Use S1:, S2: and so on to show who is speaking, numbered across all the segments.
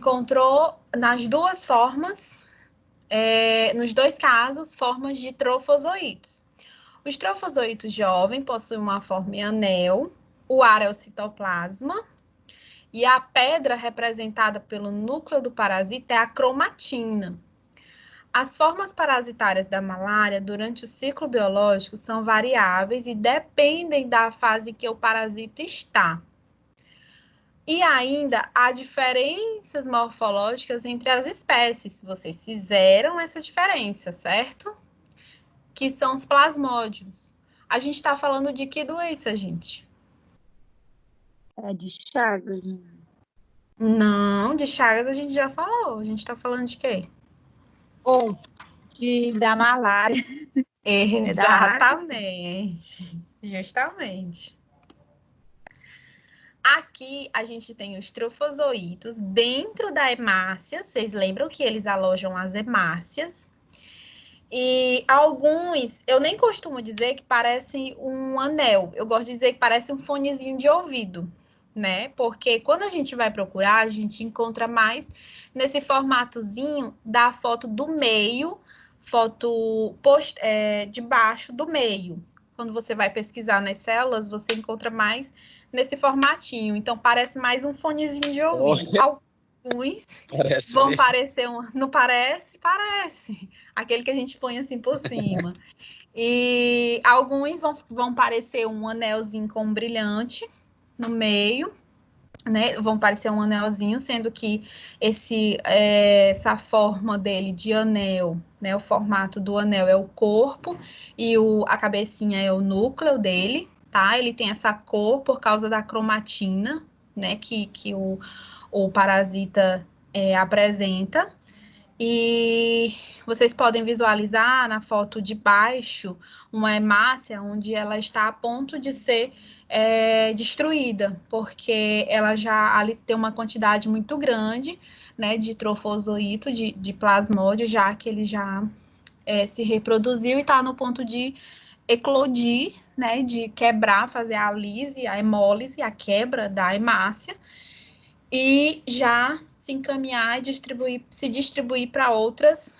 S1: encontrou nas duas formas, nos dois casos, formas de trofozoítos. Os trofozoítos jovens possuem uma forma em anel, o ar é o citoplasma, e a pedra representada pelo núcleo do parasita é a cromatina. As formas parasitárias da malária durante o ciclo biológico são variáveis e dependem da fase em que o parasita está. E ainda há diferenças morfológicas entre as espécies. Vocês fizeram essa diferença, certo? Que são os plasmódios. A gente está falando de que doença, gente?
S2: É de Chagas.
S1: Não, de Chagas a gente já falou. A gente está falando de quê?
S2: Ou da malária.
S1: Exatamente. Justamente. Aqui a gente tem os trofozoítos dentro da hemácia. Vocês lembram que eles alojam as hemácias? E alguns, eu nem costumo dizer que parecem um anel. Eu gosto de dizer que parece um fonezinho de ouvido, né? Porque quando a gente vai procurar, a gente encontra mais nesse formatozinho da foto do meio, de baixo do meio. Quando você vai pesquisar nas células, você encontra mais nesse formatinho. Então, parece mais um fonezinho de ouvido. Alguns vão
S3: Parece
S1: parecer não parece? Parece. Aquele que a gente põe assim por cima. E alguns vão parecer um anelzinho com um brilhante no meio, né? Vão parecer um anelzinho, sendo que essa forma dele de anel, né? O formato do anel é o corpo e a cabecinha é o núcleo dele, tá? Ele tem essa cor por causa da cromatina, né? Que o parasita apresenta. E vocês podem visualizar na foto de baixo uma hemácia onde ela está a ponto de ser destruída, porque ela já ali tem uma quantidade muito grande, né, de trofozoito, de plasmódio, já que ele já se reproduziu e está no ponto de eclodir, né, de quebrar, fazer a lise, a hemólise, a quebra da hemácia, e já se encaminhar e se distribuir para outras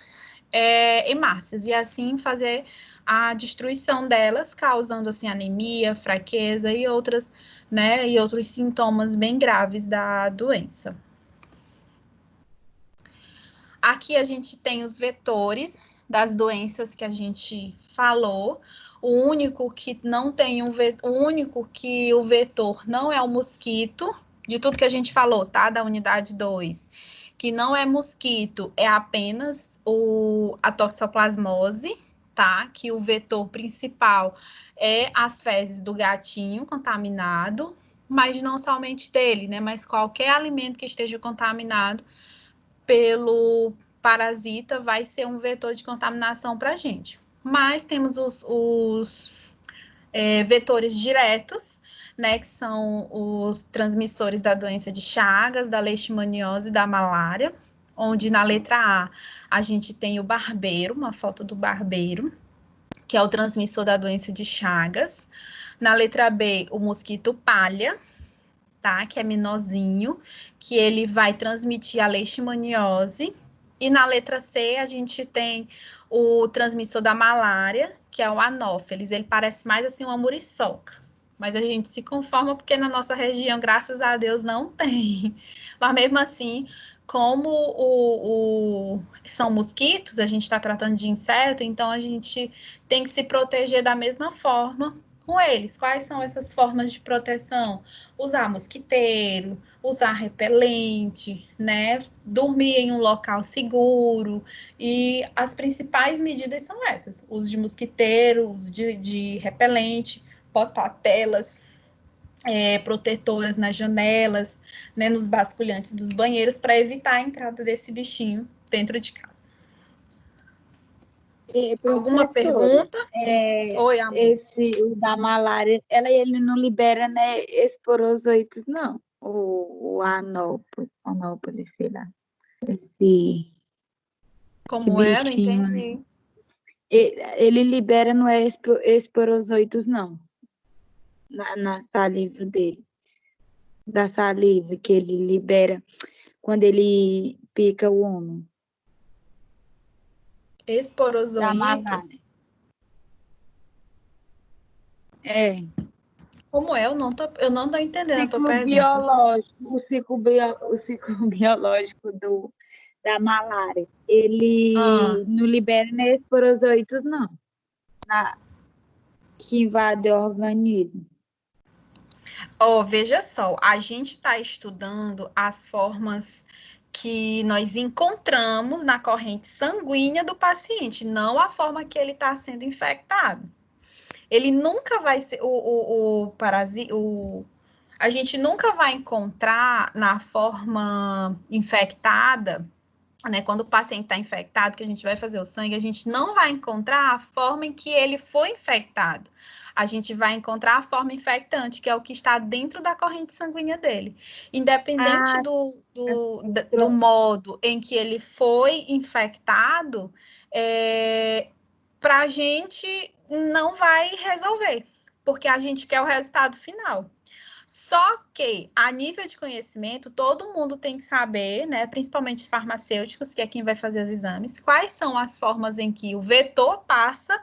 S1: hemácias, e assim fazer a destruição delas, causando assim anemia, fraqueza e outras, né, e outros sintomas bem graves da doença. Aqui a gente tem os vetores das doenças que a gente falou. O único que não tem o único que o vetor não é o mosquito, de tudo que a gente falou, tá? Da unidade 2, que não é mosquito, é apenas a toxoplasmose, tá? Que o vetor principal é as fezes do gatinho contaminado, mas não somente dele, né? Mas qualquer alimento que esteja contaminado pelo parasita vai ser um vetor de contaminação para a gente. Mas temos os vetores diretos, né, que são os transmissores da doença de Chagas, da leishmaniose e da malária, onde na letra A gente tem o barbeiro, uma foto do barbeiro, que é o transmissor da doença de Chagas. Na letra B, o mosquito palha, tá? Que é menorzinho, que ele vai transmitir a leishmaniose. E na letra C, a gente tem o transmissor da malária, que é o anófeles. Ele parece mais assim uma muriçoca. Mas a gente se conforma porque na nossa região, graças a Deus, não tem. Mas mesmo assim, como são mosquitos, a gente está tratando de inseto, então a gente tem que se proteger da mesma forma com eles. Quais são essas formas de proteção? Usar mosquiteiro, usar repelente, né? Dormir em um local seguro. E as principais medidas são essas: uso de mosquiteiro, uso de repelente, botar telas protetoras nas janelas, né, nos basculhantes dos banheiros, para evitar a entrada desse bichinho dentro de casa. Alguma pergunta?
S2: Oi, amor. O da malária, ele não libera, né, esporozoitos, não. O anópolis, sei lá.
S1: Como é? Não entendi.
S2: Ele libera, não é esporozoitos, não. Na saliva dele. Da saliva que ele libera. quando ele pica o homem da malária.
S1: Esporozoitos.
S2: É.
S1: Como é? Eu não tô entendendo a tua
S2: Ciclo
S1: pergunta.
S2: biológico, o ciclo biológico da malária, ele não libera nem esporozoitos, não, que invade o organismo.
S1: Veja só, a gente está estudando as formas que nós encontramos na corrente sanguínea do paciente, não a forma que ele está sendo infectado. Ele nunca vai ser o parasita, a gente nunca vai encontrar na forma infectada, né? Quando o paciente está infectado, que a gente vai fazer o sangue, a gente não vai encontrar a forma em que ele foi infectado. A gente vai encontrar a forma infectante, que é o que está dentro da corrente sanguínea dele. Independente do modo em que ele foi infectado, para a gente não vai resolver, porque a gente quer o resultado final. Só que, a nível de conhecimento, todo mundo tem que saber, né, principalmente os farmacêuticos, que é quem vai fazer os exames, quais são as formas em que o vetor passa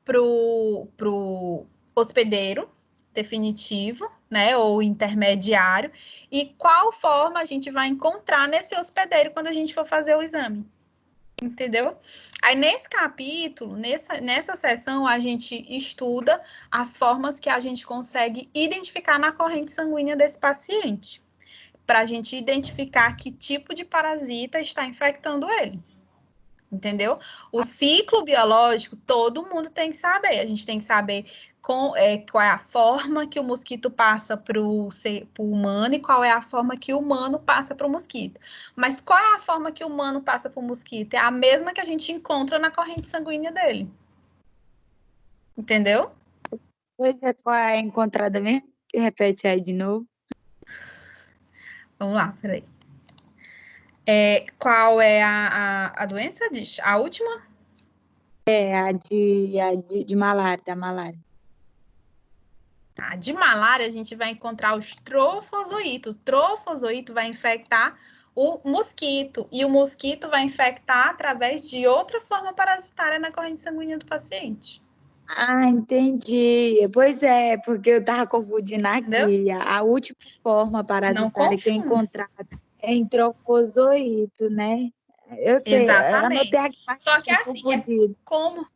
S1: para o hospedeiro definitivo, né, ou intermediário, e qual forma a gente vai encontrar nesse hospedeiro quando a gente for fazer o exame. Entendeu? Aí, nesse capítulo, nessa sessão, a gente estuda as formas que a gente consegue identificar na corrente sanguínea desse paciente, para a gente identificar que tipo de parasita está infectando ele. Entendeu? O ciclo biológico, todo mundo tem que saber. A gente tem que saber qual é a forma que o mosquito passa para o humano e qual é a forma que o humano passa para o mosquito. Mas qual é a forma que o humano passa para o mosquito? É a mesma que a gente encontra na corrente sanguínea dele. Entendeu?
S2: Pois é, qual é a encontrada mesmo? Repete aí de novo.
S1: Vamos lá, peraí. Qual é a doença? A última?
S2: É a de malária, da malária.
S1: De malária, a gente vai encontrar os trofozoítos. O trofozoito vai infectar o mosquito. E o mosquito vai infectar através de outra forma parasitária na corrente sanguínea do paciente.
S2: Ah, entendi. Pois é, porque eu estava confundindo aqui. A última forma parasitária que eu encontrava é em trofozoito, né? Eu sei,
S1: Exatamente.
S2: anotei aqui, mas
S1: Só que
S2: tinha
S1: assim,
S2: confundido.
S1: como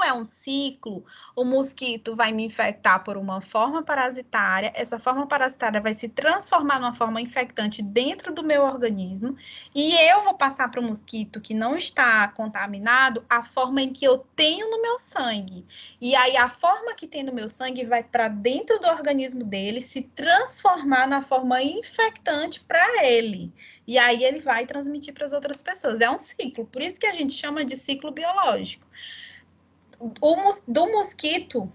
S1: é um ciclo, o mosquito vai me infectar por uma forma parasitária, essa forma parasitária vai se transformar numa forma infectante dentro do meu organismo, e eu vou passar para o mosquito que não está contaminado a forma em que eu tenho no meu sangue. E aí a forma que tem no meu sangue vai para dentro do organismo dele, se transformar na forma infectante para ele. E aí ele vai transmitir para as outras pessoas. É um ciclo, por isso que a gente chama de ciclo biológico. Do mosquito,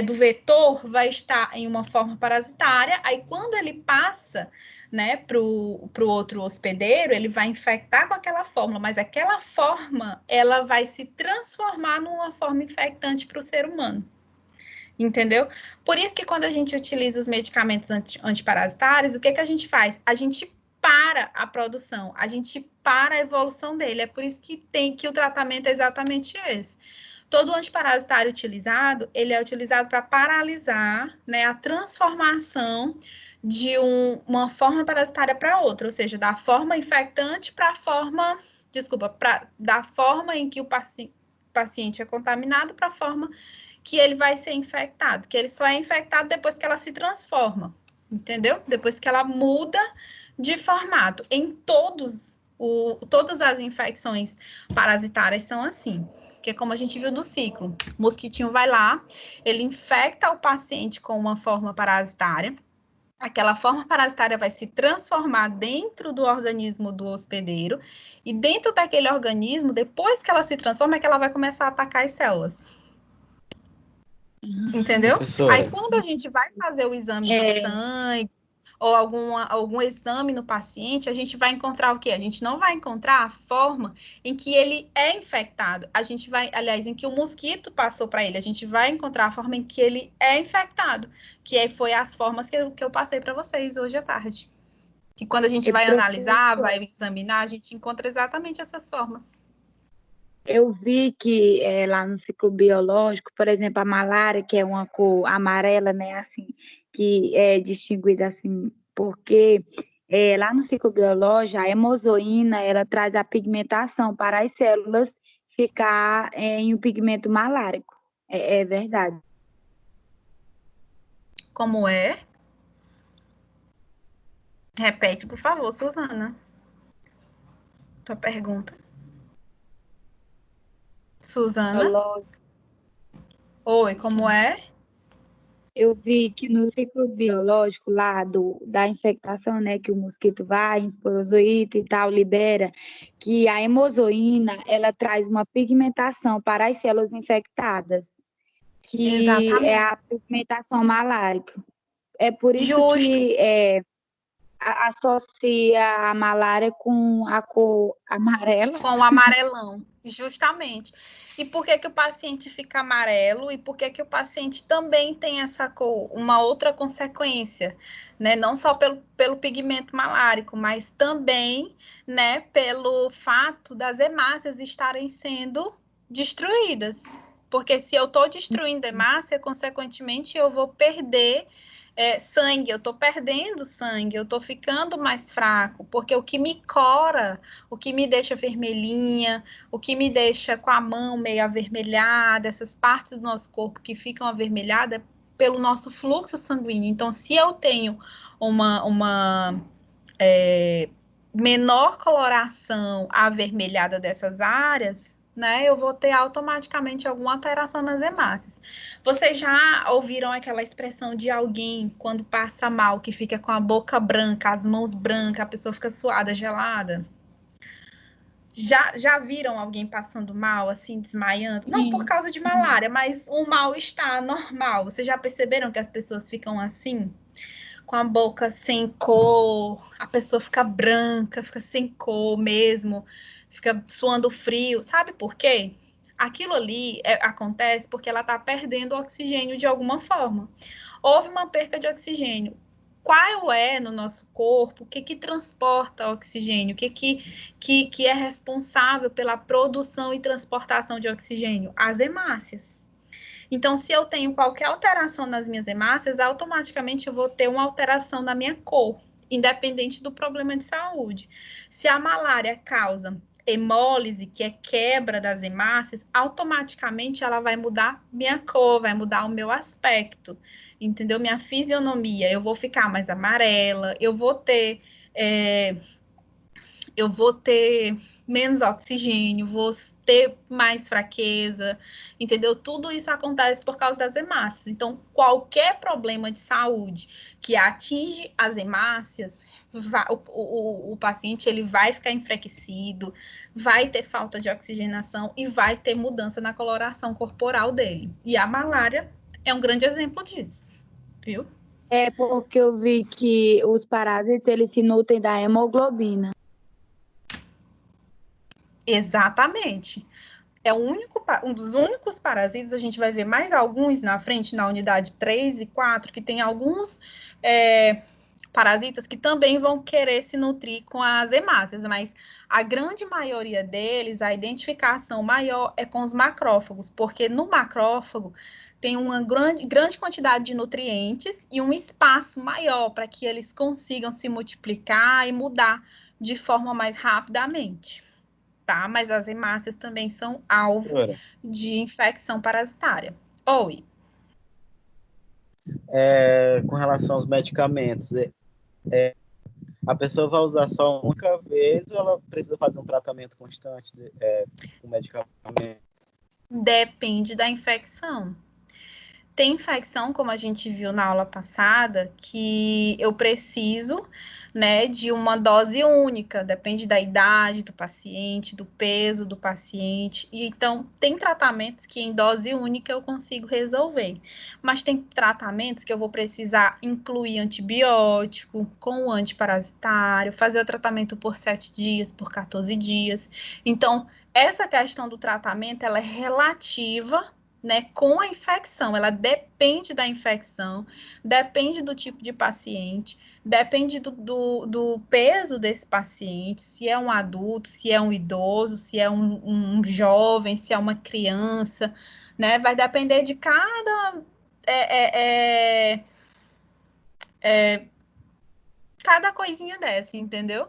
S1: do vetor, vai estar em uma forma parasitária, aí quando ele passa, né, para o outro hospedeiro, ele vai infectar com aquela fórmula, mas aquela forma, ela vai se transformar numa forma infectante para o ser humano. Entendeu? Por isso que quando a gente utiliza os medicamentos antiparasitários, o que a gente faz? A gente para a produção, a gente para a evolução dele. É por isso que o tratamento é exatamente esse. Todo antiparasitário utilizado, ele é utilizado para paralisar, né, a transformação de uma forma parasitária para outra, ou seja, da forma infectante para a forma, da forma em que o paciente é contaminado para a forma que ele vai ser infectado, que ele só é infectado depois que ela se transforma, entendeu? Depois que ela muda de formato. Em todas as infecções parasitárias são assim, que é como a gente viu no ciclo. O mosquitinho vai lá, ele infecta o paciente com uma forma parasitária, aquela forma parasitária vai se transformar dentro do organismo do hospedeiro, e dentro daquele organismo, depois que ela se transforma, é que ela vai começar a atacar as células. Entendeu?
S3: Professora.
S1: Aí, quando a gente vai fazer o exame de sangue ou algum exame no paciente, a gente vai encontrar o quê? A gente não vai encontrar a forma em que ele é infectado. A gente vai, aliás, em que o mosquito passou para ele. A gente vai encontrar a forma em que ele é infectado, que foi as formas que eu passei para vocês hoje à tarde. Que quando a gente vai analisar, vai examinar, a gente encontra exatamente essas formas.
S2: Eu vi que lá no ciclo biológico, por exemplo, a malária, que é uma cor amarela, né, assim, que é distinguida assim, porque lá no ciclo biológico, a hemozoína, ela traz a pigmentação para as células ficar em um pigmento malárico. É verdade.
S1: Como é? Repete, por favor, Suzana. Tua pergunta. Suzana?
S2: Biológico.
S1: Oi, como é?
S2: Eu vi que no ciclo biológico lá da infectação, né, que o mosquito vai, em esporozoíta e tal, libera, que a hemozoína, ela traz uma pigmentação para as células infectadas, que é
S1: Exatamente.
S2: a pigmentação malárica. É por isso
S1: Justo.
S2: que associa a malária com a cor amarela.
S1: Com o amarelão, justamente. E por que o paciente fica amarelo? E por que o paciente também tem essa cor? Uma outra consequência, né? Não só pelo pigmento malárico, mas também, né, pelo fato das hemácias estarem sendo destruídas. Porque se eu estou destruindo hemácia, consequentemente eu vou perder sangue, eu estou perdendo sangue, eu estou ficando mais fraco, porque o que me cora, o que me deixa vermelhinha, o que me deixa com a mão meio avermelhada, essas partes do nosso corpo que ficam avermelhadas pelo nosso fluxo sanguíneo. Então, se eu tenho uma menor coloração avermelhada dessas áreas, né, eu vou ter automaticamente alguma alteração nas hemácias. Vocês já ouviram aquela expressão de alguém quando passa mal, que fica com a boca branca, as mãos brancas, a pessoa fica suada, gelada? Já viram alguém passando mal, assim, desmaiando? Não por causa de malária, mas um mal-estar normal. Vocês já perceberam que as pessoas ficam assim? Com a boca sem cor, a pessoa fica branca, fica sem cor mesmo, fica suando frio. Sabe por quê? Aquilo ali acontece porque ela está perdendo oxigênio de alguma forma. Houve uma perca de oxigênio. Qual é no nosso corpo? O que transporta oxigênio? O que é responsável pela produção e transportação de oxigênio? As hemácias. Então, se eu tenho qualquer alteração nas minhas hemácias, automaticamente eu vou ter uma alteração na minha cor, independente do problema de saúde. Se a malária causa hemólise, que é quebra das hemácias, automaticamente ela vai mudar minha cor, vai mudar o meu aspecto, entendeu? Minha fisionomia, eu vou ficar mais amarela, eu vou ter menos oxigênio, vou ter mais fraqueza, entendeu? Tudo isso acontece por causa das hemácias. Então, qualquer problema de saúde que atinge as hemácias, o paciente ele vai ficar enfraquecido, vai ter falta de oxigenação e vai ter mudança na coloração corporal dele. E a malária é um grande exemplo disso, viu?
S2: É porque eu vi que os parásitos, eles se nutrem da hemoglobina.
S1: Exatamente. É um dos únicos parasitas, a gente vai ver mais alguns na frente, na unidade 3 e 4, que tem alguns parasitas que também vão querer se nutrir com as hemácias, mas a grande maioria deles, a identificação maior é com os macrófagos, porque no macrófago tem uma grande quantidade de nutrientes e um espaço maior para que eles consigam se multiplicar e mudar de forma mais rapidamente. Tá? Mas as hemácias também são alvo de infecção parasitária. Oi.
S3: Com relação aos medicamentos, a pessoa vai usar só uma única vez ou ela precisa fazer um tratamento constante com medicamento?
S1: Depende da infecção. Tem infecção, como a gente viu na aula passada, que eu preciso, né, de uma dose única, depende da idade do paciente, do peso do paciente. E então, tem tratamentos que em dose única eu consigo resolver. Mas tem tratamentos que eu vou precisar incluir antibiótico com antiparasitário, fazer o tratamento por 7 dias, por 14 dias. Então, essa questão do tratamento, ela é relativa né, com a infecção. Ela depende da infecção, depende do tipo de paciente, depende do peso desse paciente, se é um adulto, se é um idoso, se é um jovem, se é uma criança, né? Vai depender de cada coisinha dessa, entendeu?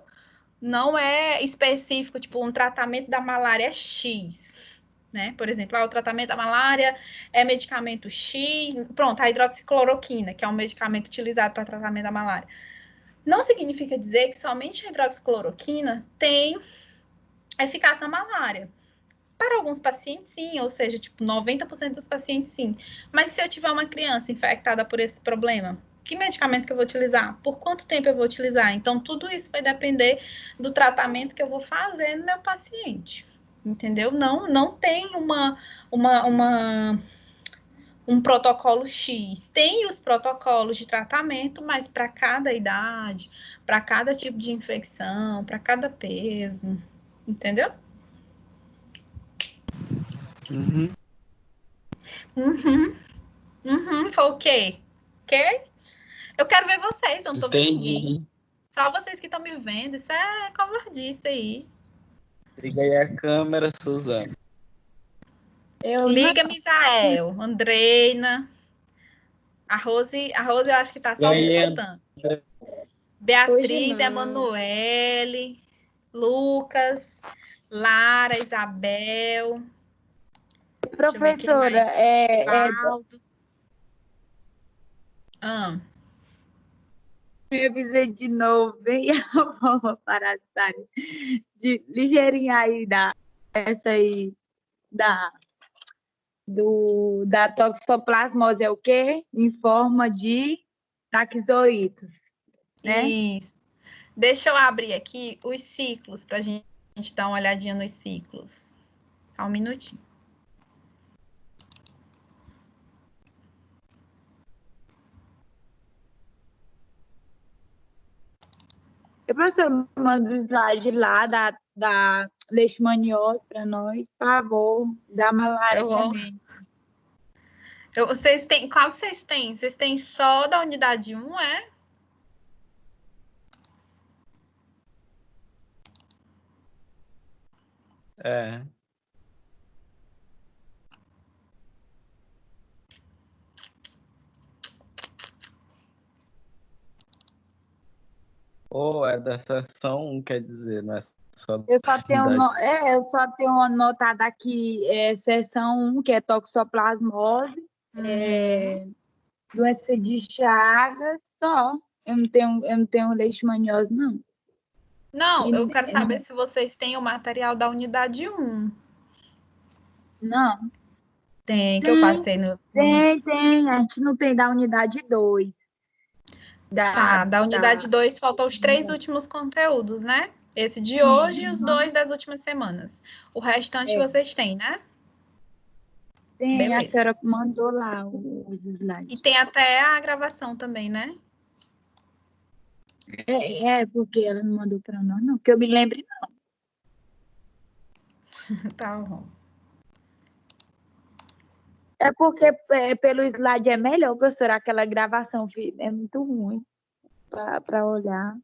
S1: Não é específico, tipo, um tratamento da malária X, né? Por exemplo, o tratamento da malária é medicamento X, pronto, a hidroxicloroquina, que é um medicamento utilizado para tratamento da malária. Não significa dizer que somente a hidroxicloroquina tem eficácia na malária. Para alguns pacientes, sim, ou seja, tipo, 90% dos pacientes, sim. Mas se eu tiver uma criança infectada por esse problema, que medicamento que eu vou utilizar? Por quanto tempo eu vou utilizar? Então, tudo isso vai depender do tratamento que eu vou fazer no meu paciente. Entendeu? Não tem um protocolo X. Tem os protocolos de tratamento, mas para cada idade, para cada tipo de infecção, para cada peso. Entendeu?
S3: Uhum.
S1: Foi o quê? Ok? Eu quero ver vocês, eu não tô vendo ninguém. Só vocês que estão me vendo. Isso é covardice aí.
S3: Liga aí a câmera, Suzana.
S1: Liga, Misael, Andreina. A Rose eu acho que tá só me escutando. Beatriz, Emanuele, Lucas, Lara, Isabel.
S2: Professora,
S1: Aldo.
S2: Revisei de novo, bem a forma parasitária de ligeirinha aí essa aí da toxoplasmose é o quê? Em forma de taquizoítos, né?
S1: Isso. Deixa eu abrir aqui os ciclos para a gente dar uma olhadinha nos ciclos. Só um minutinho.
S2: Professor, manda o slide lá da leishmaniose para nós, por favor, da malária também.
S1: Vocês têm, qual que vocês têm? Vocês têm só da unidade 1, é?
S3: É. Ou é da seção 1, quer dizer, não é só
S2: eu só tenho anotado aqui seção 1, que é toxoplasmose, doença de Chagas, só. Eu não tenho leishmaniose, não.
S1: Não, eu quero saber se vocês têm o material da unidade 1.
S2: Não.
S1: Tem, que eu passei no...
S2: Tem. A gente não tem da unidade 2.
S1: Da unidade 2 faltam os 3 últimos conteúdos, né? Esse de hoje e os 2 das últimas semanas. O restante vocês têm, né?
S2: Tem, beleza. A senhora mandou lá os slides.
S1: E tem até a gravação também, né?
S2: Porque ela não mandou para nós, não. Que eu me lembre, não.
S1: Tá bom.
S2: É porque pelo slide é melhor, professora. Aquela gravação é muito ruim para olhar.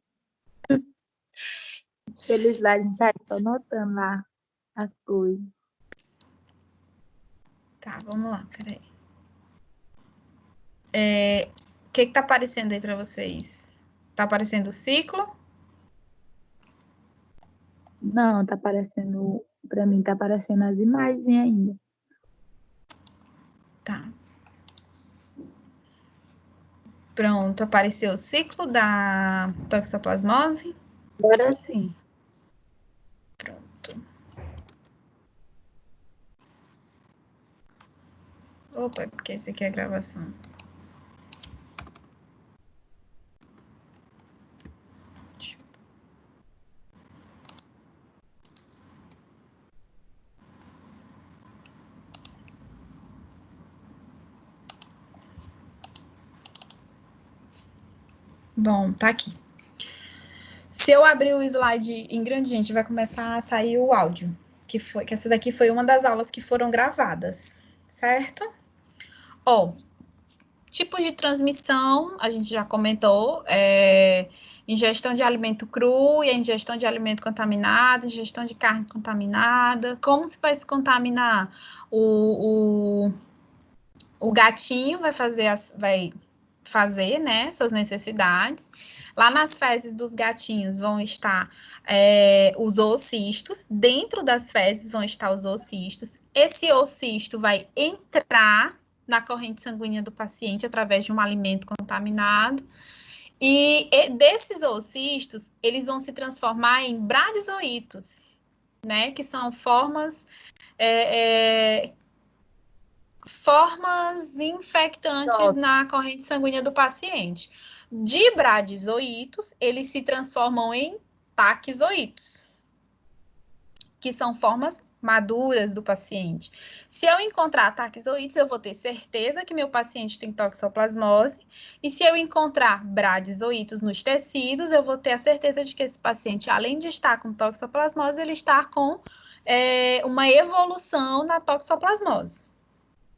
S2: Pelo slide, a gente já está anotando lá as coisas.
S1: Tá, vamos lá, peraí. O que tá aparecendo aí para vocês? Tá aparecendo o ciclo?
S2: Não, tá aparecendo... Para mim, tá aparecendo as imagens ainda.
S1: Tá. Pronto, apareceu o ciclo da toxoplasmose?
S2: Agora sim.
S1: Pronto. Opa, é porque esse aqui é a gravação. Bom, tá aqui. Se eu abrir o slide em grande, gente, vai começar a sair o áudio, que essa daqui foi uma das aulas que foram gravadas. certo? Ó, tipos de transmissão, a gente já comentou, ingestão de alimento cru e a ingestão de alimento contaminado, ingestão de carne contaminada. Como se vai se contaminar? O gatinho vai fazer, né, suas necessidades. Lá nas fezes dos gatinhos vão estar os oocistos. Dentro das fezes vão estar os oocistos. Esse oocisto vai entrar na corrente sanguínea do paciente através de um alimento contaminado. E desses oocistos, eles vão se transformar em bradizoítos, né? Que são formas infectantes na corrente sanguínea do paciente. De bradizoítos, eles se transformam em taquizoítos, que são formas maduras do paciente. Se eu encontrar taquizoítos, eu vou ter certeza que meu paciente tem toxoplasmose, e se eu encontrar bradizoítos nos tecidos, eu vou ter a certeza de que esse paciente, além de estar com toxoplasmose, ele está com uma evolução na toxoplasmose.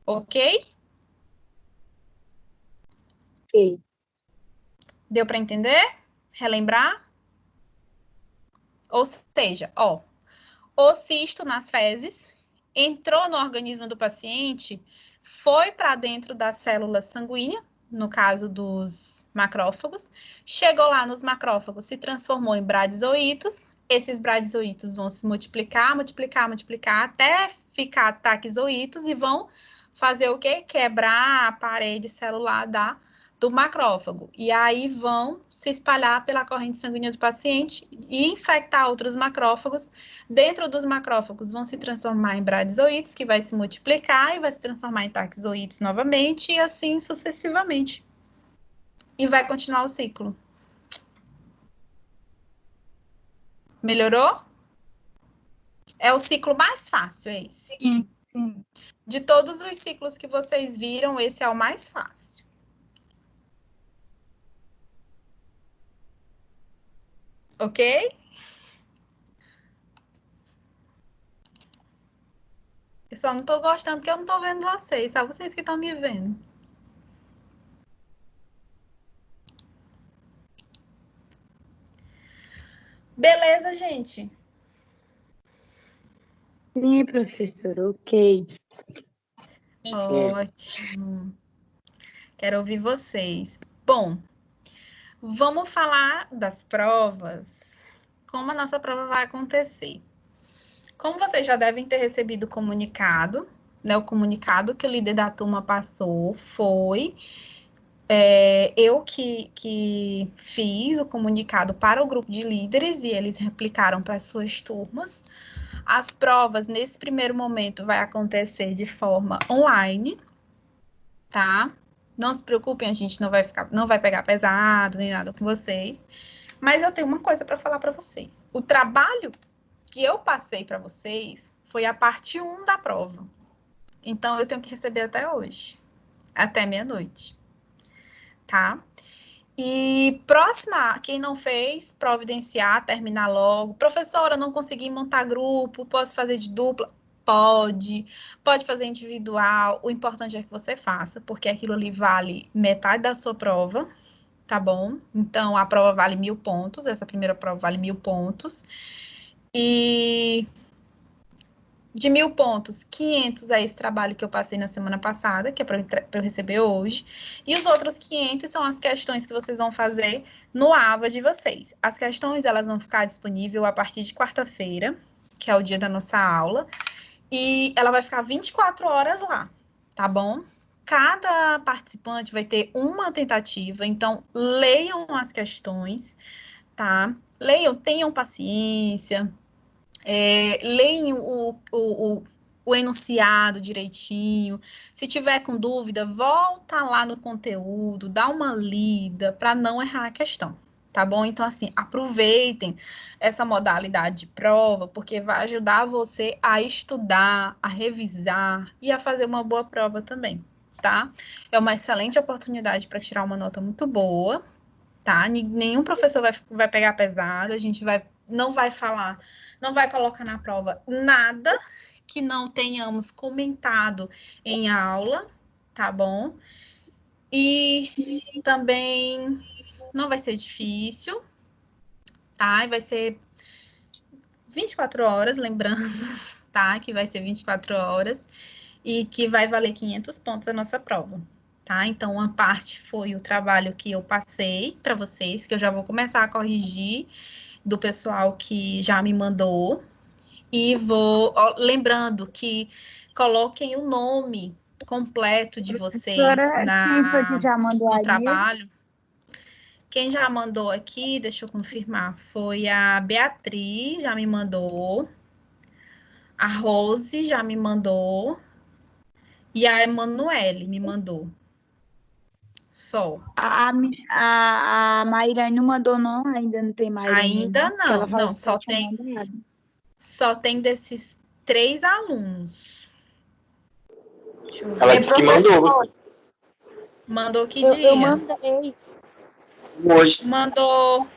S1: Ok?
S2: Ok.
S1: Deu para entender? Relembrar? Ou seja, ó, o cisto nas fezes entrou no organismo do paciente, foi para dentro da célula sanguínea, no caso dos macrófagos, chegou lá nos macrófagos, se transformou em bradizoítos. Esses bradizoítos vão se multiplicar, até ficar taquizoítos e vão fazer o quê? Quebrar a parede celular do macrófago. E aí vão se espalhar pela corrente sanguínea do paciente e infectar outros macrófagos. Dentro dos macrófagos vão se transformar em bradizoítos, que vai se multiplicar e vai se transformar em taquizoítos novamente, e assim sucessivamente. E vai continuar o ciclo. Melhorou? É o ciclo mais fácil, é esse.
S2: Sim, sim.
S1: De todos os ciclos que vocês viram, esse é o mais fácil. Ok? Eu só não tô gostando porque eu não tô vendo vocês, só vocês que estão me vendo. Beleza, gente?
S2: Sim, professora, ok.
S1: Ótimo. Quero ouvir vocês. Bom, vamos falar das provas. Como a nossa prova vai acontecer? Como vocês já devem ter recebido o comunicado, né? O comunicado que o líder da turma passou foi eu que fiz o comunicado para o grupo de líderes e eles replicaram para as suas turmas. As provas, nesse primeiro momento, vai acontecer de forma online, tá? Não se preocupem, a gente não vai pegar pesado nem nada com vocês. Mas eu tenho uma coisa para falar para vocês. O trabalho que eu passei para vocês foi a parte 1 da prova. Então, eu tenho que receber até hoje, até meia-noite, tá? E próxima, quem não fez, providenciar, terminar logo. Professora, não consegui montar grupo, posso fazer de dupla? Pode fazer individual. O importante é que você faça, porque aquilo ali vale metade da sua prova, tá bom? Então, a prova vale 1000 pontos, essa primeira prova vale 1000 pontos. E de 1000 pontos, 500 é esse trabalho que eu passei na semana passada, que é para eu receber hoje. E os outros 500 são as questões que vocês vão fazer no AVA de vocês. As questões, elas vão ficar disponíveis a partir de quarta-feira, que é o dia da nossa aula. E ela vai ficar 24 horas lá, tá bom? Cada participante vai ter uma tentativa, então leiam as questões, tá? Leiam, tenham paciência, leiam o enunciado direitinho. Se tiver com dúvida, volta lá no conteúdo, dá uma lida para não errar a questão, tá bom? Então, assim, aproveitem essa modalidade de prova, porque vai ajudar você a estudar, a revisar e a fazer uma boa prova também, tá? É uma excelente oportunidade para tirar uma nota muito boa, tá? Nenhum professor vai pegar pesado, a gente não vai falar, não vai colocar na prova nada que não tenhamos comentado em aula, tá bom? E também não vai ser difícil, tá? Vai ser 24 horas, lembrando, tá? Que vai ser 24 horas e que vai valer 500 pontos a nossa prova, tá? Então, uma parte foi o trabalho que eu passei para vocês, que eu já vou começar a corrigir do pessoal que já me mandou. E vou, lembrando que coloquem o nome completo de vocês
S2: quem foi que já mandou
S1: no trabalho. Quem já mandou aqui, deixa eu confirmar, foi a Beatriz, já me mandou. A Rose já me mandou. E a Emanuele me mandou. Só.
S2: A Maíra não mandou, não? Ainda não tem Maíra.
S1: Ainda não. Não, só tem desses 3 alunos.
S4: Deixa eu ver. Ela disse que mandou você.
S1: Mandou que dia?
S2: Eu mandei.
S4: Hoje.
S1: Mandou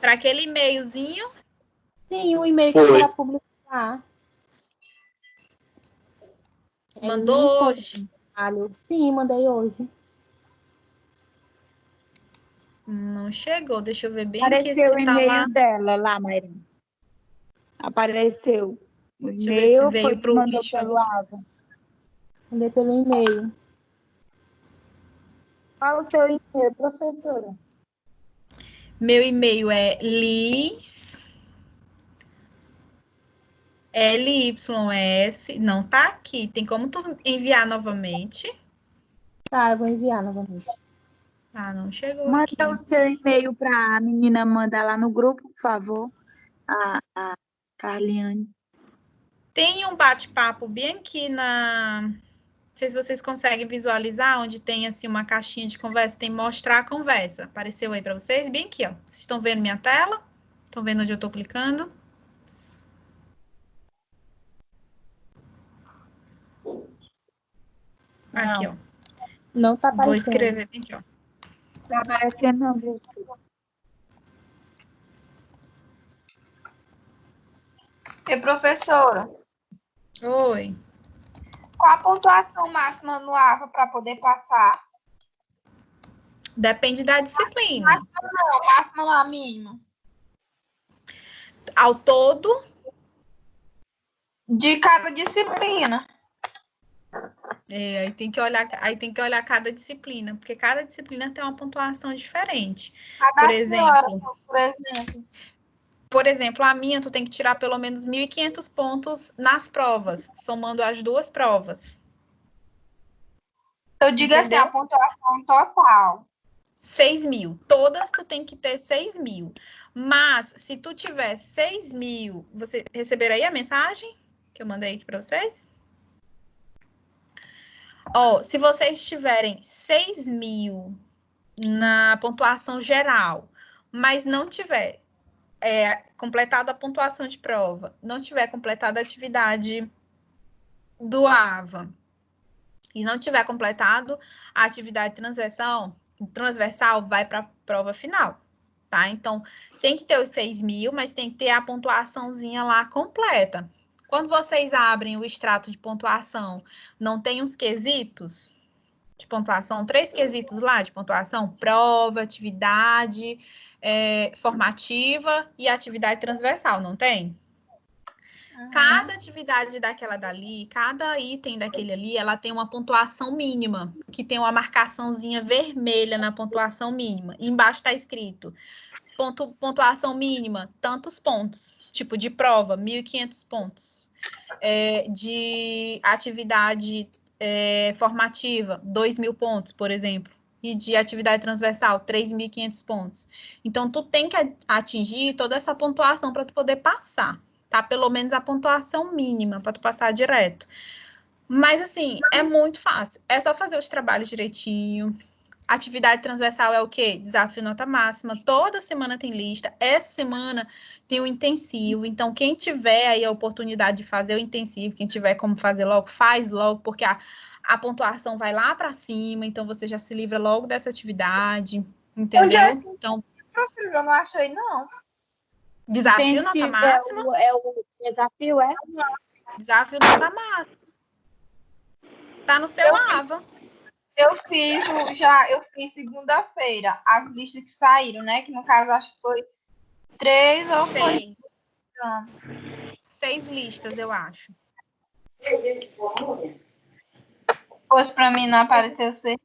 S1: para aquele e-mailzinho?
S2: Sim, o e-mail que era publicar.
S1: Mandou hoje?
S2: Sim, mandei hoje.
S1: Não chegou, deixa eu ver bem
S2: aqui
S1: se
S2: o e-mail dela lá, Maíra. Apareceu. O
S1: deixa eu ver se
S2: e-mail
S1: veio para o lixo.
S2: Pelo Ava. Mandei pelo e-mail. Qual o seu e-mail, professora?
S1: Meu e-mail é Liz LYS. Não tá aqui. Tem como tu enviar novamente?
S2: Tá, eu vou enviar novamente.
S1: Ah, não chegou
S2: Manda
S1: aqui.
S2: o seu e-mail para a menina mandar lá no grupo, por favor. A Carliane.
S1: Tem um bate-papo bem aqui na... Não sei se vocês conseguem visualizar, onde tem assim uma caixinha de conversa, tem mostrar a conversa. Apareceu aí para vocês? Bem aqui, ó. Vocês estão vendo minha tela? Estão vendo onde eu estou clicando? Aqui, ó.
S2: Não tá aparecendo.
S1: Vou escrever aqui, ó.
S2: Tá aparecendo, não, professora.
S5: E professora?
S1: Oi.
S5: Qual a pontuação máxima no AVA para poder passar?
S1: Depende da disciplina.
S5: Máxima não, máxima não, a mínima.
S1: Ao todo?
S5: De cada disciplina.
S1: Aí tem que olhar cada disciplina, porque cada disciplina tem uma pontuação diferente. Por exemplo, a minha, tu tem que tirar pelo menos 1.500 pontos nas provas, somando as 2 provas.
S5: Eu digo assim, a pontuação total.
S1: 6.000. Todas tu tem que ter 6.000. Mas, se tu tiver 6.000, você receberam aí a mensagem que eu mandei aqui para vocês? Se vocês tiverem 6.000 na pontuação geral, mas não tiver completado a pontuação de prova, não tiver completado a atividade do AVA e não tiver completado a atividade transversal vai para a prova final, tá? Então, tem que ter os 6.000, mas tem que ter a pontuaçãozinha lá completa. Quando vocês abrem o extrato de pontuação, não tem uns quesitos de pontuação, 3 quesitos lá de pontuação? Prova, atividade formativa e atividade transversal, não tem? Cada atividade daquela dali, cada item daquele ali, ela tem uma pontuação mínima, que tem uma marcaçãozinha vermelha na pontuação mínima. E embaixo está escrito, pontuação mínima, tantos pontos. Tipo, de prova, 1.500 pontos. De atividade formativa, 2.000 pontos, por exemplo. E de atividade transversal, 3.500 pontos. Então, tu tem que atingir toda essa pontuação para tu poder passar. Tá? Pelo menos a pontuação mínima para tu passar direto. Mas, assim, é muito fácil. É só fazer os trabalhos direitinho. Atividade transversal é o quê? Desafio nota máxima. Toda semana tem lista. Essa semana tem o intensivo. Então, quem tiver aí a oportunidade de fazer o intensivo, quem tiver como fazer logo, faz logo, porque a pontuação vai lá para cima. Então, você já se livra logo dessa atividade. Entendeu? Então,
S5: eu não achei, não.
S1: Desafio nota máxima?
S2: É o desafio, é?
S1: Desafio nota máxima. Tá no seu AVA.
S5: Eu fiz segunda-feira as listas que saíram, né? Que no caso acho que foi 3 ou
S1: 6. 6 listas, eu acho.
S5: Pois para mim não apareceu 6.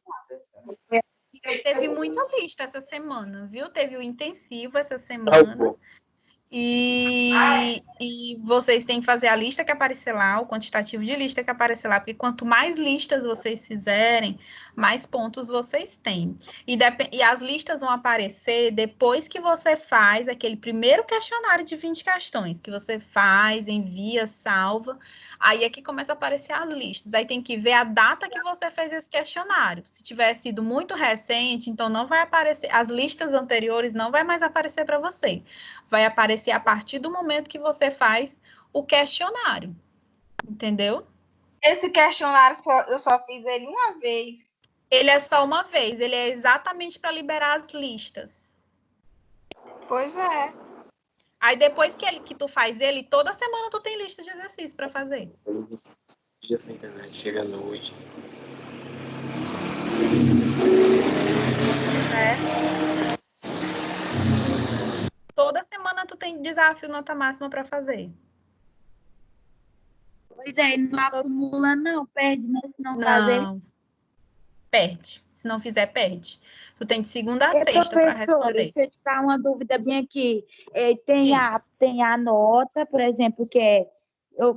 S1: Teve muita lista essa semana, viu? Teve o intensivo essa semana. E vocês têm que fazer a lista que aparecer lá, o quantitativo de lista que aparecer lá, porque quanto mais listas vocês fizerem, mais pontos vocês têm. E as listas vão aparecer depois que você faz aquele primeiro questionário de 20 questões, que você faz, envia, salva. Aí é que começa a aparecer as listas. Aí tem que ver a data que você fez esse questionário. Se tiver sido muito recente, então não vai aparecer, as listas anteriores não vai mais aparecer para você. Vai aparecer a partir do momento que você faz o questionário. Entendeu?
S5: Esse questionário eu só fiz ele uma vez.
S1: Ele é só uma vez, ele é exatamente para liberar as listas.
S5: Pois é.
S1: Aí depois que tu faz ele, toda semana tu tem lista de exercício para fazer.
S4: Dia sem internet, chega à noite.
S1: Toda semana tu tem desafio nota máxima para fazer.
S2: Pois é, não acumula não, perde, né? Se não fazer.
S1: Perde. Se não fizer, perde. Tu tem de segunda a sexta para responder.
S2: Deixa eu te dar uma dúvida bem aqui. Tem a nota, por exemplo, que é... Eu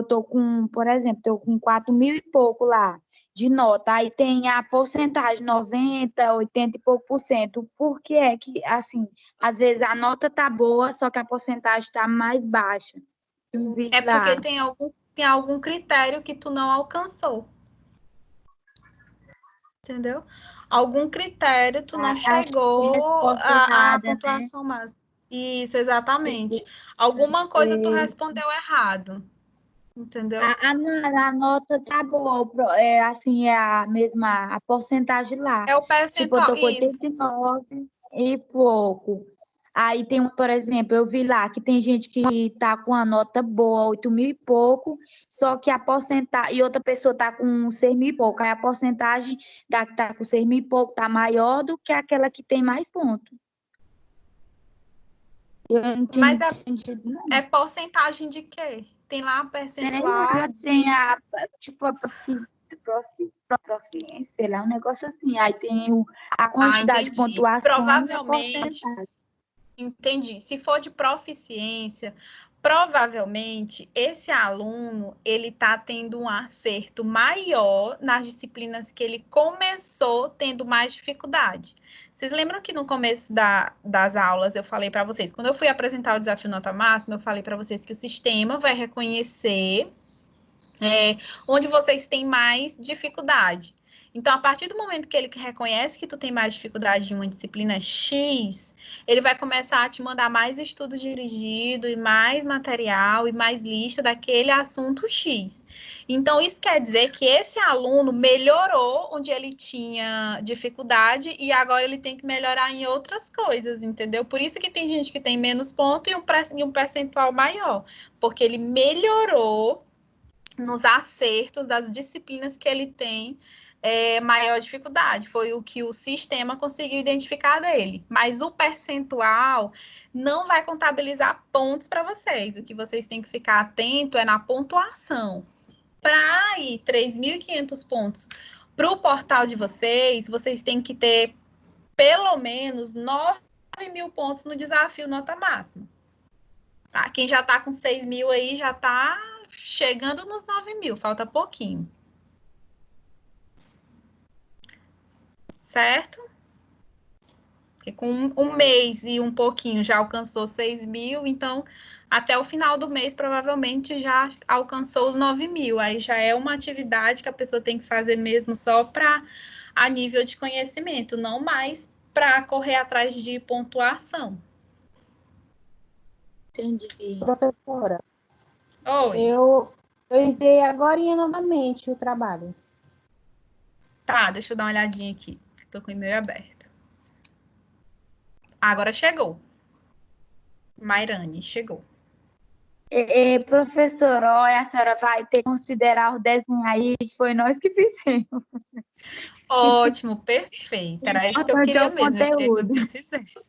S2: tô com 4.000 e pouco lá de nota. Aí tem a porcentagem, 90, 80 e pouco por cento. Por que é que, assim, às vezes a nota tá boa, só que a porcentagem tá mais baixa?
S1: É porque tem algum critério que tu não alcançou. Entendeu? Algum critério tu não chegou à pontuação máxima. Isso, exatamente. Alguma coisa tu respondeu errado. Entendeu?
S2: A nota tá boa, assim, é a mesma, a porcentagem lá.
S1: É o
S2: Tipo, eu
S1: percentual.
S2: tô com 89 e pouco. Aí tem, por exemplo, eu vi lá que tem gente que tá com a nota boa, 8.000 e pouco, só que a porcentagem, e outra pessoa tá com 6.000 e pouco. Aí a porcentagem da que tá com 6.000 e pouco tá maior do que aquela que tem mais pontos. Eu não
S1: Mas
S2: entendi,
S1: é porcentagem de quê? Tem lá a percentual.
S2: Tem a, tipo, a proficiência, sei lá, um negócio assim. Aí tem a quantidade de pontuação.
S1: Provavelmente. Entendi. Se for de proficiência, provavelmente esse aluno ele está tendo um acerto maior nas disciplinas que ele começou tendo mais dificuldade. Vocês lembram que no começo das aulas eu falei para vocês, quando eu fui apresentar o desafio nota máxima, eu falei para vocês que o sistema vai reconhecer onde vocês têm mais dificuldade. Então, a partir do momento que ele reconhece que tu tem mais dificuldade em uma disciplina X, ele vai começar a te mandar mais estudo dirigido e mais material e mais lista daquele assunto X. Então, isso quer dizer que esse aluno melhorou onde ele tinha dificuldade e agora ele tem que melhorar em outras coisas, entendeu? Por isso que tem gente que tem menos ponto e um percentual maior, porque ele melhorou nos acertos das disciplinas que ele tem maior dificuldade. Foi o que o sistema conseguiu identificar dele. Mas o percentual não vai contabilizar pontos para vocês. O que vocês têm que ficar atento é na pontuação. Para ir 3.500 pontos para o portal de vocês, vocês têm que ter pelo menos 9.000 pontos no desafio nota máxima. Tá? Quem já está com 6.000 aí já está chegando nos 9.000, falta pouquinho. Certo? Porque com um mês e um pouquinho já alcançou 6.000, então até o final do mês provavelmente já alcançou os 9.000. Aí já é uma atividade que a pessoa tem que fazer mesmo só para a nível de conhecimento, não mais para correr atrás de pontuação.
S2: Entendi.
S6: Professora,
S1: Oi.
S6: Eu entrei agora novamente o trabalho.
S1: Tá, deixa eu dar uma olhadinha aqui. Estou com o e-mail aberto. Agora chegou. Mairane, chegou.
S2: Professora, olha, a senhora vai ter que considerar o desenho aí, que foi nós que fizemos.
S1: Ótimo, perfeito. Era isso que eu queria mesmo. Eu queria que vocês fizessem.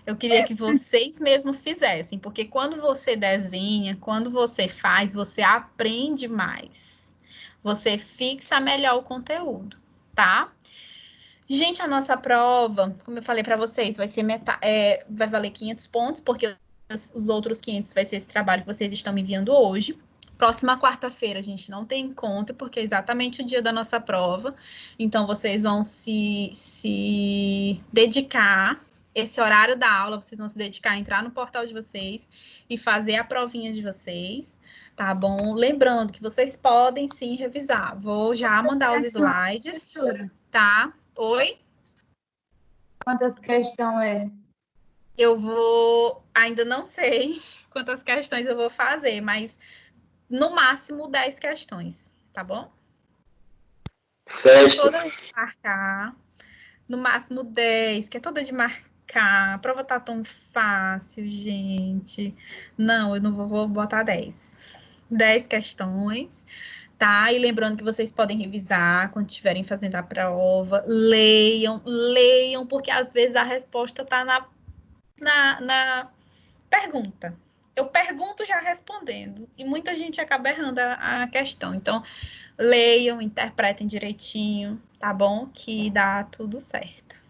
S1: Eu queria que vocês mesmos fizessem, porque quando você desenha, quando você faz, você aprende mais. Você fixa melhor o conteúdo, tá? Gente, a nossa prova, como eu falei para vocês, vai ser vai valer 500 pontos, porque os outros 500 vai ser esse trabalho que vocês estão me enviando hoje. Próxima quarta-feira a gente não tem encontro, porque é exatamente o dia da nossa prova. Então, vocês vão se dedicar, esse horário da aula, vocês vão se dedicar a entrar no portal de vocês e fazer a provinha de vocês, tá bom? Lembrando que vocês podem sim revisar. Vou já mandar os slides, tá? Oi?
S2: Quantas questões é?
S1: Eu ainda não sei quantas questões eu vou fazer, mas no máximo 10 questões, tá bom?
S4: Certo.
S1: Toda de marcar, no máximo 10, que é toda de marcar. A prova tá tão fácil, gente. Não, eu não vou botar 10. 10 questões, tá? E lembrando que vocês podem revisar quando estiverem fazendo a prova. Leiam, porque às vezes a resposta tá na pergunta. Eu pergunto já respondendo. E muita gente acaba errando a questão. Então, leiam, interpretem direitinho, tá bom? Que dá tudo certo.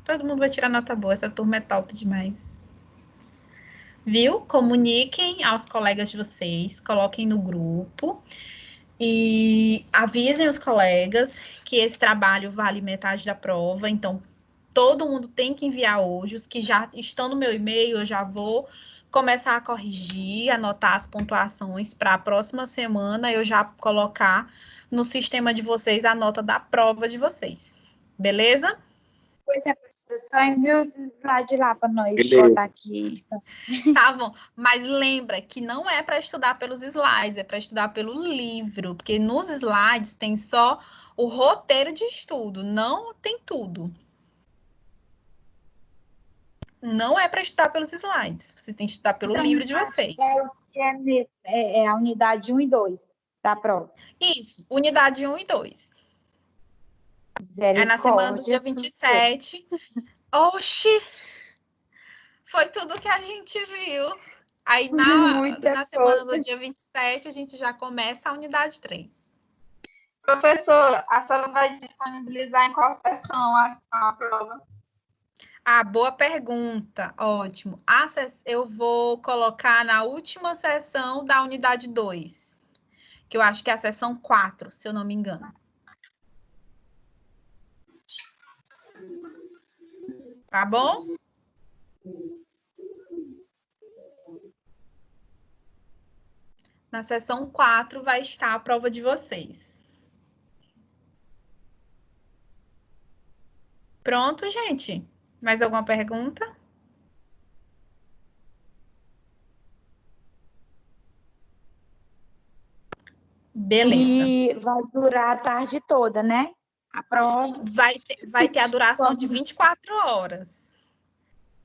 S1: Todo mundo vai tirar nota boa. Essa turma é top demais. Viu? Comuniquem aos colegas de vocês, coloquem no grupo e avisem os colegas que esse trabalho vale metade da prova. Então, todo mundo tem que enviar hoje. Os que já estão no meu e-mail, eu já vou começar a corrigir, anotar as pontuações para a próxima semana eu já colocar no sistema de vocês a nota da prova de vocês. Beleza?
S2: Pois é, professora, só envia os slides lá para nós botar aqui.
S1: Tá bom, mas lembra que não é para estudar pelos slides, é para estudar pelo livro, porque nos slides tem só o roteiro de estudo, não tem tudo. Não é para estudar pelos slides. Vocês têm que estudar pelo livro de vocês.
S2: É a unidade 1 e 2 da prova.
S1: Isso, unidade 1 e 2. É na semana do dia 27. Oxi! Foi tudo que a gente viu. Aí na semana do dia 27, a gente já começa a unidade 3.
S5: Professora, a senhora vai disponibilizar em qual sessão a prova?
S1: Boa pergunta. Ótimo. Eu vou colocar na última sessão da unidade 2, que eu acho que é a sessão 4, se eu não me engano. Tá bom? Na sessão 4 vai estar a prova de vocês. Pronto, gente? Mais alguma pergunta? Beleza.
S2: E vai durar a tarde toda, né? A prova.
S1: Vai ter a duração de 24 horas.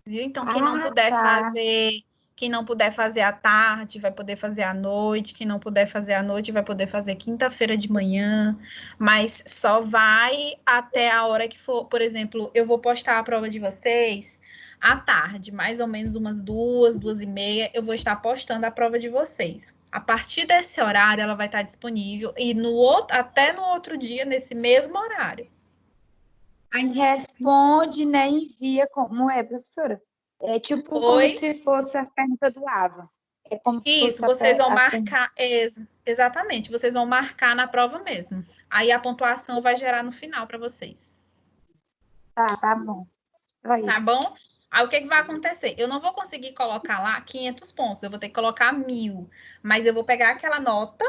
S1: Viu? Então, quem não puder fazer... Quem não puder fazer à tarde, vai poder fazer à noite. Quem não puder fazer à noite, vai poder fazer quinta-feira de manhã. Mas só vai até a hora que for. Por exemplo, eu vou postar a prova de vocês à tarde, mais ou menos umas 2h30. Eu vou estar postando a prova de vocês. A partir desse horário, ela vai estar disponível. E até no outro dia, nesse mesmo horário.
S2: Aí responde, né? Envia como é, professora? É tipo como se fosse as perguntas do AVA. É como se
S1: Isso, vocês vão marcar, exatamente, vocês vão marcar na prova mesmo. Aí a pontuação vai gerar no final para vocês.
S2: Tá bom.
S1: Tá bom? Aí o que vai acontecer? Eu não vou conseguir colocar lá 500 pontos, eu vou ter que colocar 1.000. Mas eu vou pegar aquela nota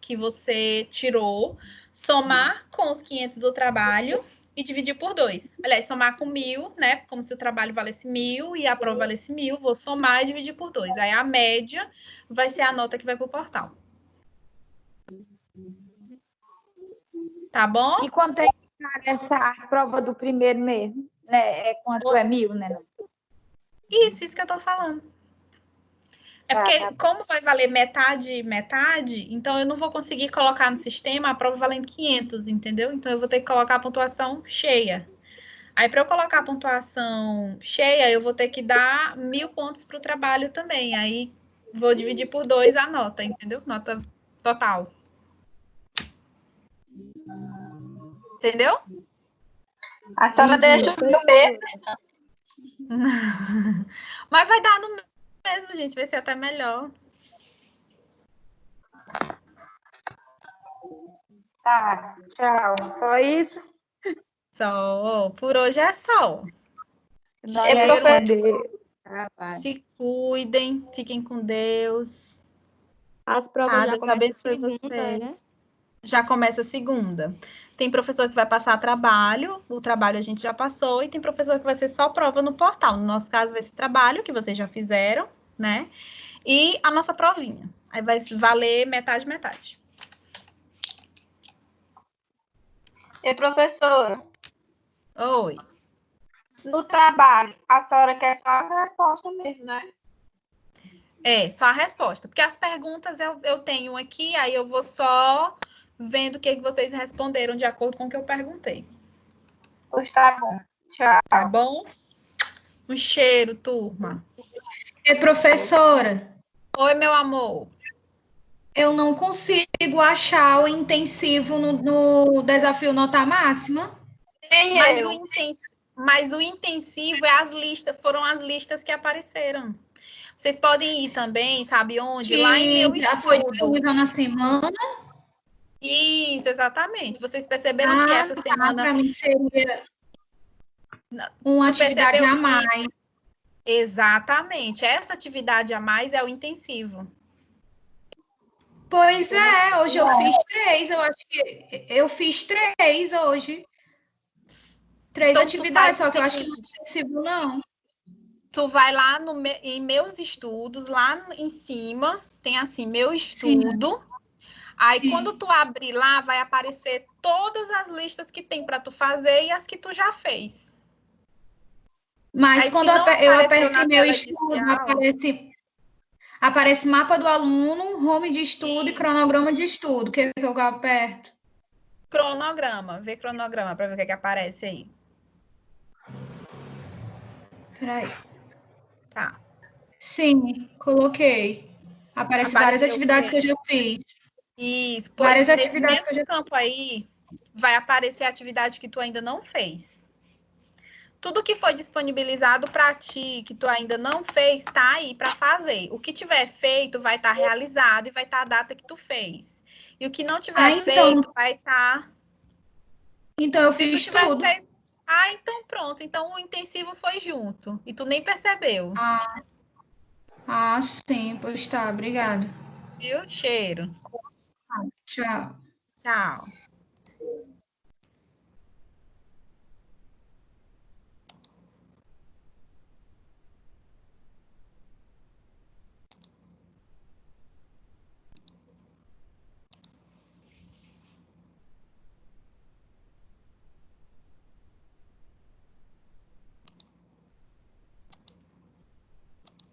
S1: que você tirou, somar com os 500 do trabalho e dividir por 2. Aliás, somar com 1.000, né? Como se o trabalho valesse 1.000 e a prova valesse 1.000, vou somar e dividir por 2. Aí a média vai ser a nota que vai para o portal. Tá bom?
S2: E quanto é que essa prova do primeiro mesmo? Né? Quanto é 1.000, né?
S1: Isso que eu tô falando. É porque, como vai valer metade, metade, então eu não vou conseguir colocar no sistema a prova valendo 500, entendeu? Então eu vou ter que colocar a pontuação cheia. Aí, para eu colocar a pontuação cheia, eu vou ter que dar 1.000 pontos para o trabalho também. Aí, vou dividir por 2 a nota, entendeu? Nota total. Entendeu?
S5: A senhora deixa o do mesmo.
S1: Mas vai dar no mesmo, gente. Vai ser até melhor.
S2: Tá, tchau. Só isso?
S1: Só. Por hoje é só. Se cuidem. Fiquem com Deus.
S6: As provas já
S1: Deus
S6: começam
S1: abençoe
S6: segunda, né?
S1: vocês. Já começa segunda. Tem professor que vai passar trabalho, o trabalho a gente já passou, e tem professor que vai ser só prova no portal. No nosso caso, vai ser trabalho, que vocês já fizeram, né? E a nossa provinha. Aí vai valer metade, metade.
S5: E professora?
S1: Oi.
S5: No trabalho, a senhora quer só a resposta mesmo, né?
S1: É, só a resposta. Porque as perguntas eu tenho aqui, aí eu vou só vendo o que vocês responderam de acordo com o que eu perguntei.
S5: Pois tá bom. Tchau.
S1: Tá bom? Um cheiro, turma.
S7: Professora.
S1: Oi, meu amor.
S7: Eu não consigo achar o intensivo no desafio nota máxima.
S1: Mas o intensivo é as listas, foram as listas que apareceram. Vocês podem ir também, sabe onde? Lá em meu
S7: já foi
S1: estudo.
S7: disponível na semana.
S1: Isso, exatamente. Vocês perceberam que essa semana...
S7: Para mim seria uma atividade a mais.
S1: Exatamente. Essa atividade a mais é o intensivo.
S7: Pois é, hoje eu fiz 3. Eu acho que eu fiz 3 hoje. 3 então, atividades, só que eu acho que não é intensivo, não.
S1: Tu vai lá em meus estudos, lá em cima, tem assim, meu estudo. Sim. Aí, sim, quando tu abrir lá, vai aparecer todas as listas que tem para tu fazer e as que tu já fez.
S7: Mas aí, quando eu aperto em meu estudo, aparece mapa do aluno, home de estudo e cronograma de estudo. O que eu aperto?
S1: Cronograma. Vê cronograma para ver o que aparece aí.
S7: Peraí.
S1: Tá.
S7: Sim, coloquei. Aparece várias atividades que eu já fiz.
S1: Isso. Pois nesse mesmo campo aí, vai aparecer a atividade que tu ainda não fez. Tudo que foi disponibilizado para ti, que tu ainda não fez, tá aí para fazer. O que tiver feito vai estar realizado e vai estar a data que tu fez. E o que não tiver feito vai estar...
S7: Então eu fiz tudo.
S1: Feito... então pronto. Então o intensivo foi junto. E tu nem percebeu.
S7: Sim. Pois tá. Obrigada.
S1: Viu? Cheiro.
S7: Tchau.
S1: Tchau.